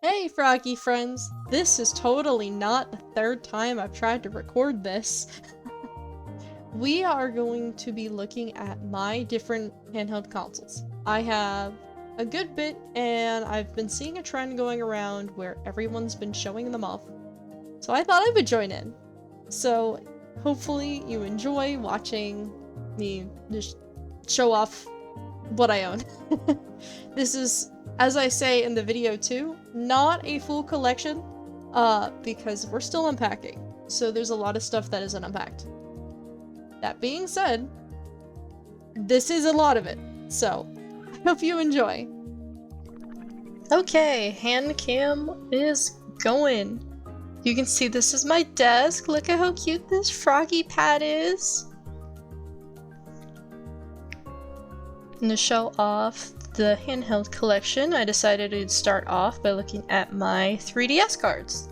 Hey Froggy friends! This is totally not the third time I've tried to record this. We are going to be looking at my different handheld consoles. I have a good bit, and I've been seeing a trend going around where everyone's been showing them off. So I thought I would join in. So hopefully you enjoy watching me just show off what I own. This is, as I say in the video too, not a full collection, because we're still unpacking. So there's a lot of stuff that isn't unpacked. That being said, this is a lot of it, so I hope you enjoy. Okay, Handcam is going. You can see this is my desk. Look at how cute this froggy pad is. And to show off the handheld collection, I decided to start off by looking at my 3DS cards.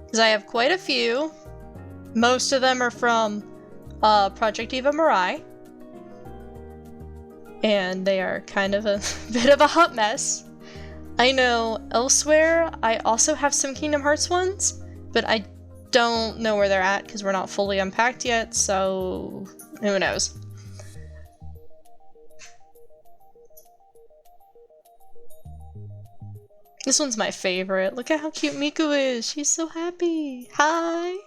Because I have quite a few. Most of them are from Project Eva Mirai. And they are kind of a bit of a hot mess. I know elsewhere I also have some Kingdom Hearts ones, but I don't know where they're at because we're not fully unpacked yet, so who knows. This one's my favorite. Look at how cute Miku is. She's so happy. Hi.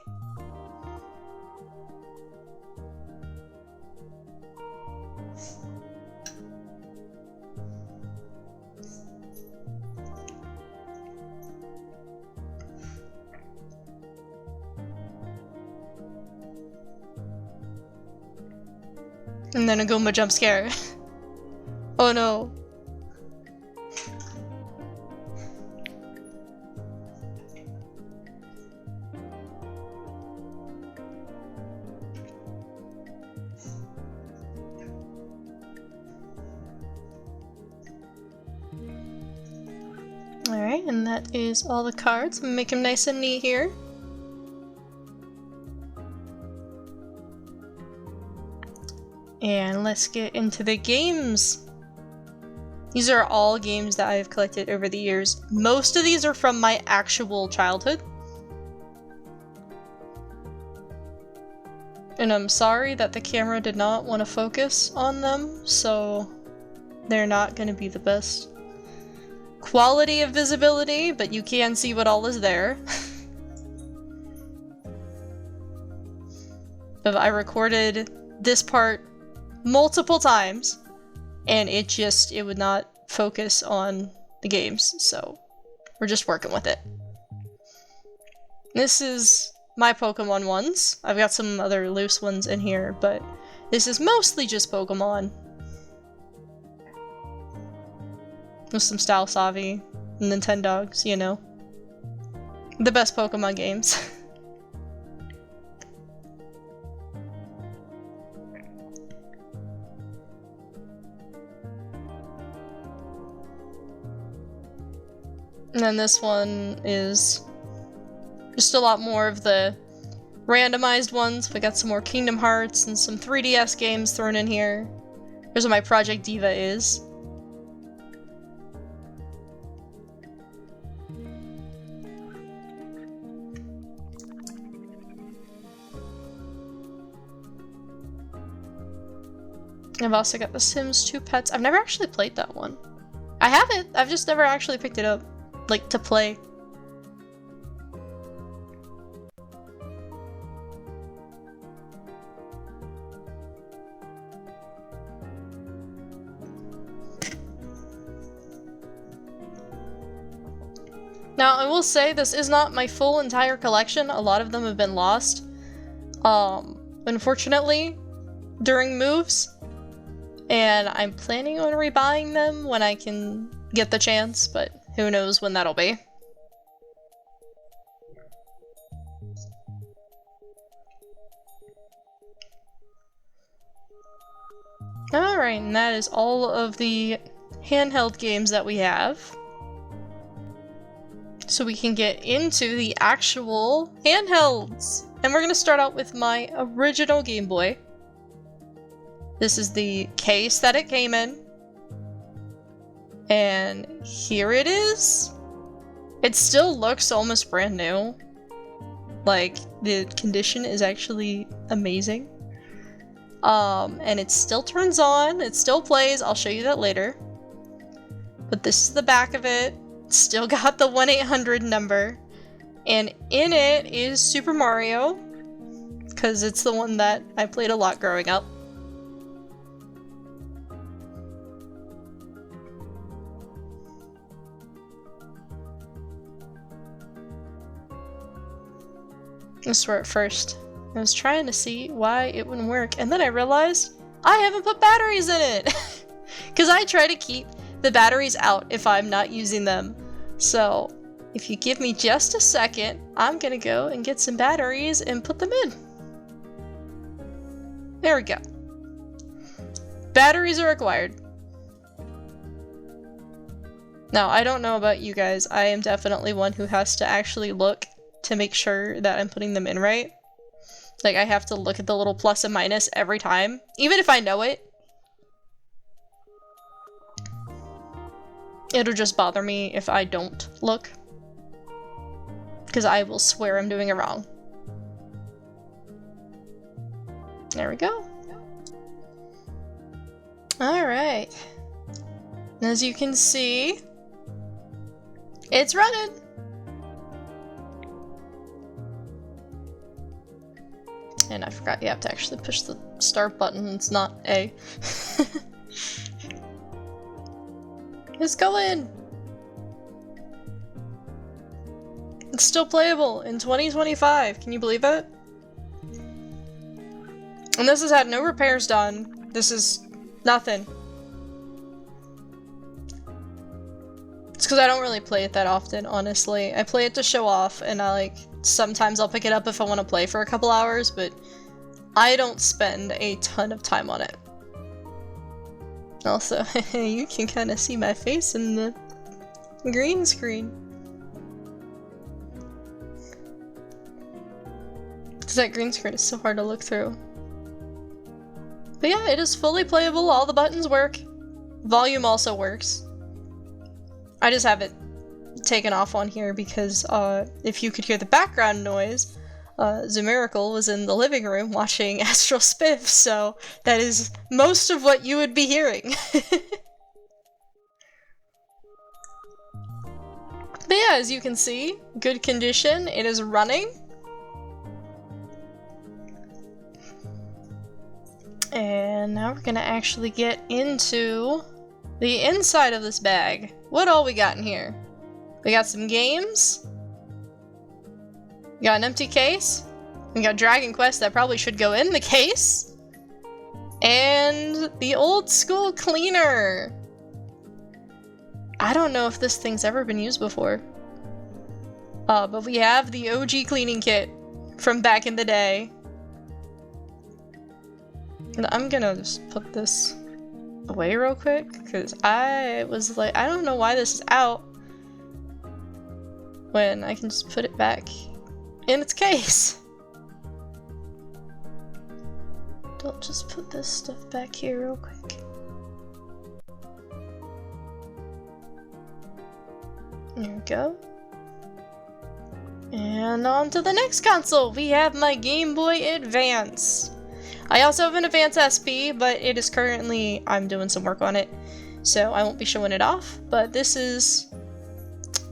And then a Goomba jump scare. Oh no. Alright, and that is all the cards. Make them nice and neat here. And let's get into the games. These are all games that I've collected over the years. Most of these are from my actual childhood. And I'm sorry that the camera did not want to focus on them, so they're not going to be the best quality of visibility, but you can see what all is there. But I recorded this part multiple times, and it would not focus on the games, so we're just working with it. This is my Pokemon ones. I've got some other loose ones in here, but this is mostly just Pokemon. With some Style Savi and Nintendogs, you know. The best Pokemon games. And then this one is just a lot more of the randomized ones. We got some more Kingdom Hearts and some 3DS games thrown in here. Here's what my Project Diva is. I've also got The Sims 2 Pets. I've never actually played that one. I have it, I've just never actually picked it up, like, to play. Now, I will say this is not my full entire collection. A lot of them have been lost. Unfortunately, during moves. And I'm planning on rebuying them when I can get the chance, but who knows when that'll be. Alright, and that is all of the handheld games that we have. So we can get into the actual handhelds! And we're gonna start out with my original Game Boy. This is the case that it came in. And here it is. It still looks almost brand new. Like, the condition is actually amazing. And it still turns on, it still plays, I'll show you that later. But this is the back of it. Still got the 1-800 number. And in it is Super Mario, because it's the one that I played a lot growing up. I swear at first, I was trying to see why it wouldn't work, and then I realized I haven't put batteries in it! Because I try to keep the batteries out if I'm not using them. So, if you give me just a second, I'm gonna go and get some batteries and put them in. There we go. Batteries are required. Now, I don't know about you guys, I am definitely one who has to actually look to make sure that I'm putting them in right. Like, I have to look at the little plus and minus every time, even if I know it. It'll just bother me if I don't look. Because I will swear I'm doing it wrong. There we go. Alright. As you can see, it's running! And I forgot you have to actually push the start button, it's not A. Let's go in! It's still playable in 2025, can you believe it? And this has had no repairs done. This is nothing. It's because I don't really play it that often, honestly. I play it to show off, and sometimes I'll pick it up if I want to play for a couple hours, but I don't spend a ton of time on it. Also, you can kind of see my face in the green screen. Because that green screen is so hard to look through. But yeah, it is fully playable, all the buttons work. Volume also works. I just have it taken off on here because if you could hear the background noise, Zamiracle was in the living room watching Astral Spiff, so that is most of what you would be hearing. But yeah, as you can see, good condition, it is running. And now we're gonna actually get into the inside of this bag. What all we got in here? We got some games. We got an empty case. We got Dragon Quest that probably should go in the case. And the old school cleaner. I don't know if this thing's ever been used before. But we have the OG cleaning kit from back in the day. And I'm gonna just put this away real quick, because I was like, I don't know why this is out when I can just put it back in its case. Don't just put this stuff back here real quick. There we go. And on to the next console, we have my Game Boy Advance. I also have an Advance SP, but it is currently, I'm doing some work on it, so I won't be showing it off, but this is,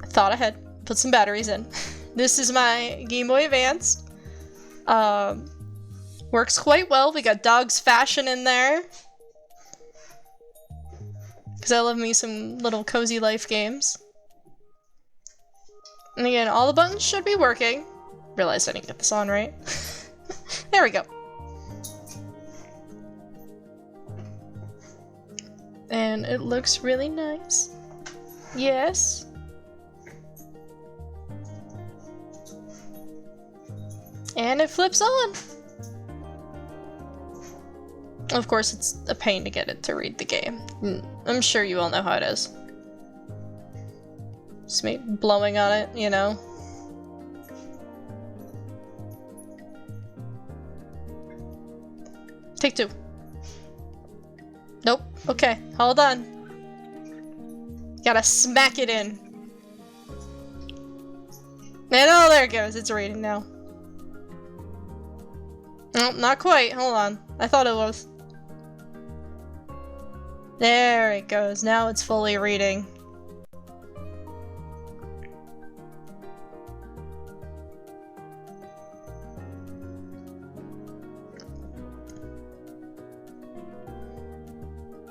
I thought ahead, put some batteries in. This is my Game Boy Advance. Works quite well, we got Dog's Fashion in there. Because I love me some little cozy life games. And again, all the buttons should be working. Realized I didn't get this on right. There we go. And it looks really nice. Yes. And it flips on. Of course, it's a pain to get it to read the game. I'm sure you all know how it is. Just me blowing on it, you know. Take two. Nope. Okay, hold on. Gotta smack it in. there it goes. It's reading now. Oh, not quite. Hold on. I thought it was. There it goes. Now it's fully reading.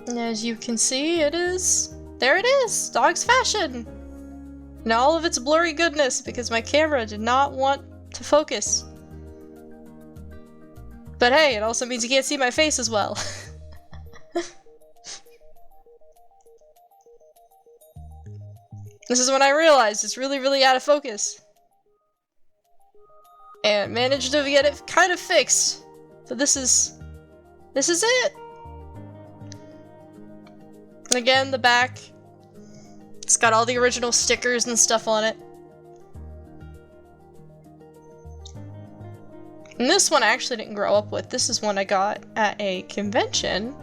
And as you can see, it is... There it is! Dog's Fashion! In all of its blurry goodness, because my camera did not want to focus. But hey, it also means you can't see my face as well. This is when I realized it's really, really out of focus. And managed to get it kind of fixed. But this is it! And again, the back. It's got all the original stickers and stuff on it. And this one I actually didn't grow up with. This is one I got at a convention.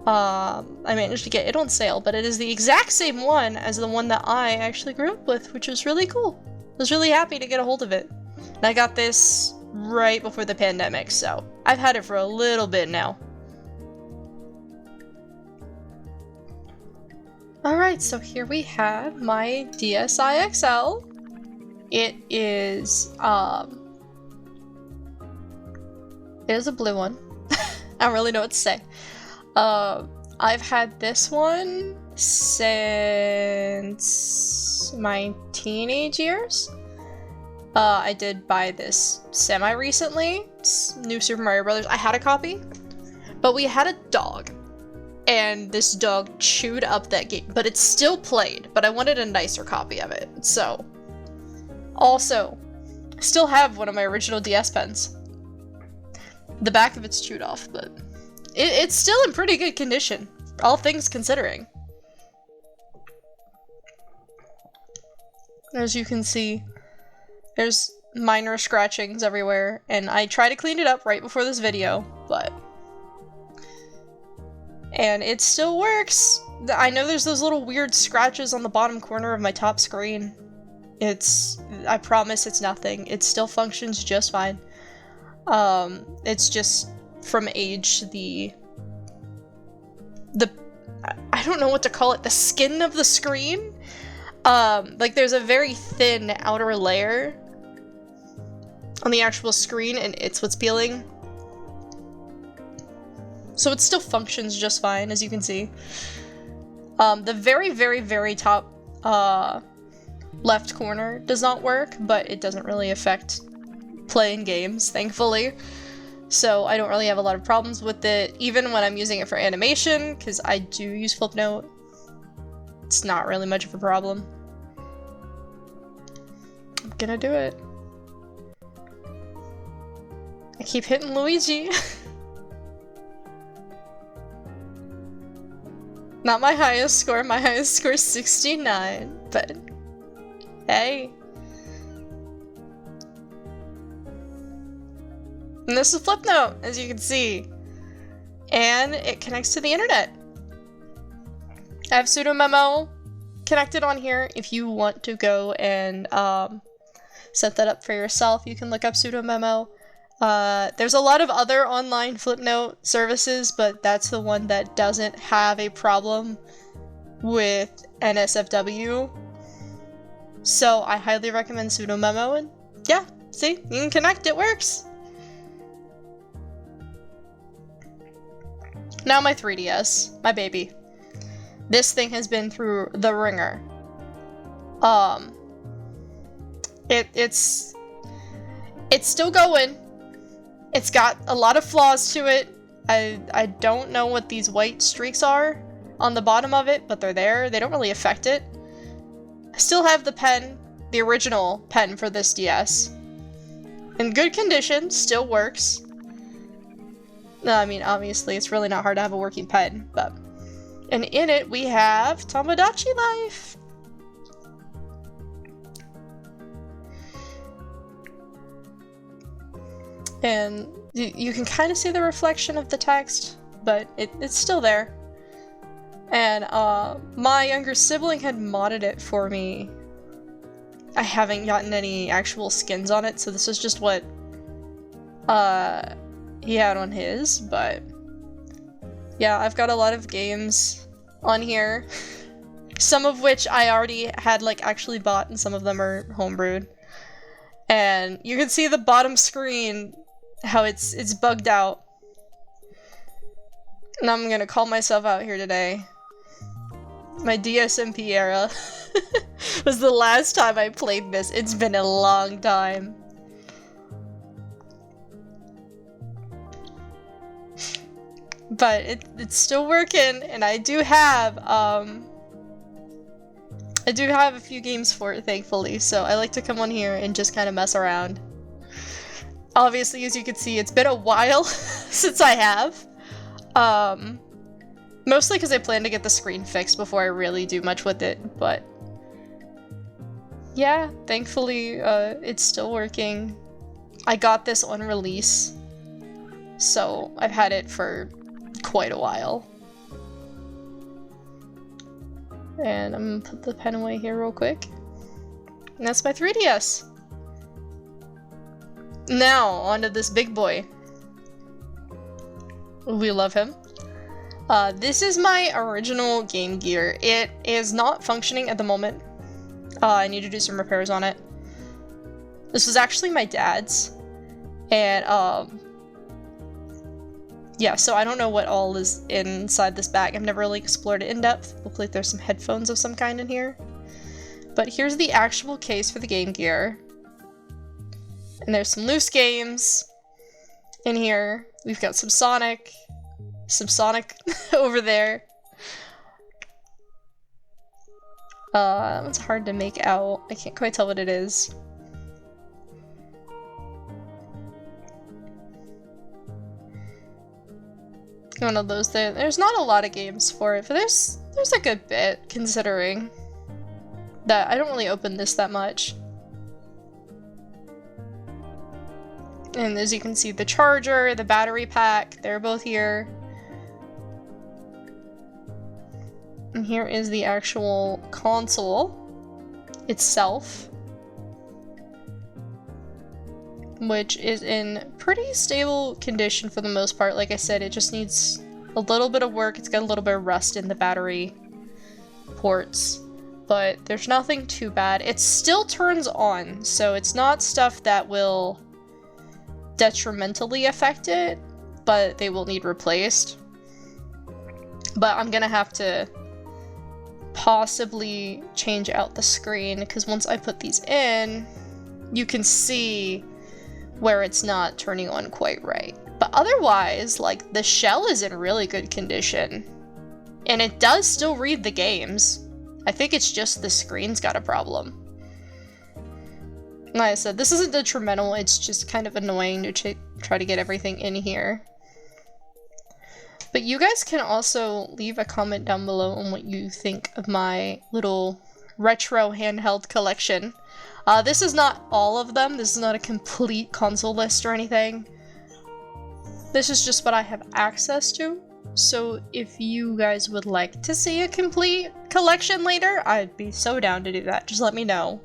I managed to get it on sale, but it is the exact same one as the one that I actually grew up with, which was really cool. I was really happy to get a hold of it. And I got this right before the pandemic, so I've had it for a little bit now. Alright, so here we have my DSi XL. It is a blue one. I don't really know what to say. I've had this one since my teenage years. I did buy this semi-recently. New Super Mario Brothers. I had a copy, but we had a dog. And this dog chewed up that game, but it still played, but I wanted a nicer copy of it, so. Also, I still have one of my original DS pens. The back of it's chewed off, but it's still in pretty good condition, all things considering. As you can see, there's minor scratchings everywhere, and I tried to clean it up right before this video, but... And it still works! I know there's those little weird scratches on the bottom corner of my top screen. I promise it's nothing. It still functions just fine. It's just from age, I don't know what to call it, the skin of the screen? Like there's a very thin outer layer on the actual screen, and it's what's peeling. So it still functions just fine, as you can see. The very, very, very top left corner does not work, but it doesn't really affect playing games, thankfully. So I don't really have a lot of problems with it, even when I'm using it for animation, because I do use Flipnote. It's not really much of a problem. I'm gonna do it. I keep hitting Luigi. Not my highest score is 69, but hey. And this is Flipnote, as you can see. And it connects to the internet. I have sudo-memo connected on here. If you want to go and set that up for yourself, you can look up sudo-memo. There's a lot of other online Flipnote services, but that's the one that doesn't have a problem with NSFW. So I highly recommend sudo-memo, and yeah, see? You can connect, it works! Now my 3DS, my baby. This thing has been through the ringer. It's still going. It's got a lot of flaws to it. I don't know what these white streaks are on the bottom of it, but they're there. They don't really affect it. I still have the pen, the original pen for this DS. In good condition, still works. No, I mean, obviously, it's really not hard to have a working pen, but... And in it, we have Tomodachi Life! And you can kind of see the reflection of the text, but it's still there. And my younger sibling had modded it for me I haven't gotten any actual skins on it, so this is just what he had on his, but yeah, I've got a lot of games on here. Some of which I already had like actually bought and some of them are homebrewed. And you can see the bottom screen, how it's bugged out. And I'm gonna call myself out here today. My DSMP era was the last time I played this. It's been a long time. But it's still working, and I do have a few games for it, thankfully, so I like to come on here and just kind of mess around. Obviously, as you can see, it's been a while since I have. Mostly because I plan to get the screen fixed before I really do much with it, but yeah, thankfully, it's still working. I got this on release, so I've had it for quite a while. And I'm gonna put the pen away here real quick. And that's my 3DS. Now, onto this big boy. We love him. This is my original Game Gear. It is not functioning at the moment. I need to do some repairs on it. This was actually my dad's. And, yeah, so I don't know what all is inside this bag. I've never really explored it in depth. Looks like there's some headphones of some kind in here. But here's the actual case for the Game Gear. And there's some loose games in here. We've got some Sonic over there. That one's hard to make out. I can't quite tell what it is. One of those there. There's not a lot of games for it, but there's a good bit, considering that I don't really open this that much. And as you can see, the charger, the battery pack, they're both here. And here is the actual console itself, which is in pretty stable condition for the most part. Like I said, it just needs a little bit of work. It's got a little bit of rust in the battery ports, but there's nothing too bad. It still turns on, so it's not stuff that will detrimentally affect it, but they will need replaced. But I'm gonna have to possibly change out the screen, because once I put these in, you can see where it's not turning on quite right. But otherwise, like, the shell is in really good condition. And it does still read the games. I think it's just the screen's got a problem. Like I said, this isn't detrimental, it's just kind of annoying to try to get everything in here. But you guys can also leave a comment down below on what you think of my little retro handheld collection. This is not all of them. This is not a complete console list or anything. This is just what I have access to. So if you guys would like to see a complete collection later, I'd be so down to do that. Just let me know.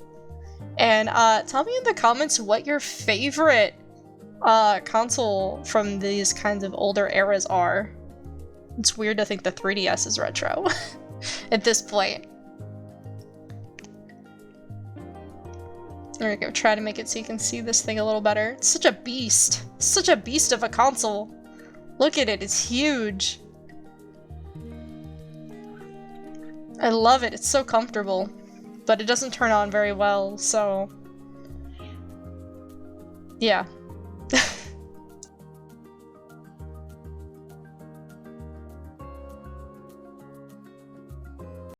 And tell me in the comments what your favorite console from these kinds of older eras are. It's weird to think the 3DS is retro at this point. There we go, try to make it so you can see this thing a little better. It's such a beast. Such a beast of a console. Look at it, it's huge. I love it, it's so comfortable. But it doesn't turn on very well, so... yeah.